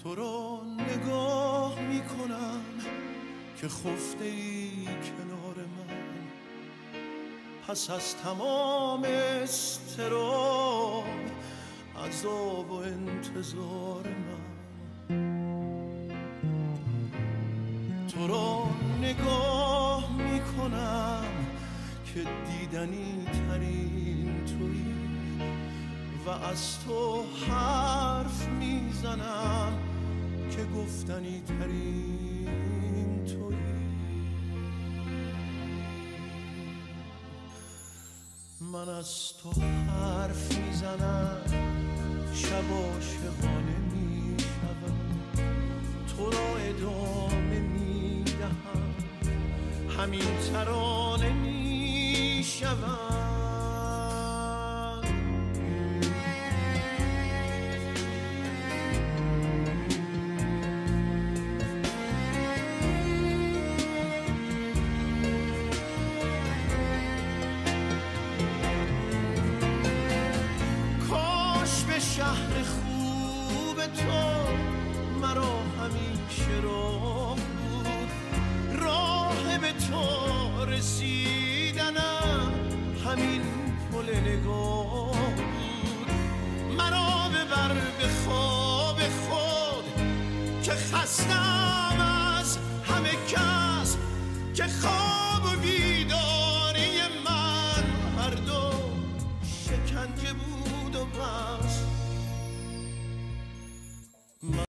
تو رو نگاه میکنم که خفته ای کنار من، پس از تمام اضطراب، عذاب و انتظار من. تو رو نگاه میکنم که دیدنی ترین تویی و از تو حرف میزنم که گفتنی ترین تویی. من از تو حرف میزنم، شب عاشقانه میشوم، تو را ادامه میدهم، همین ترانه میشوم. شهر خوب تو مرا همیشه راه بود، راه به تو رسیدنم همین پل نگاه بود. مرا ببر به خواب خود که خستم از همه کس که خواب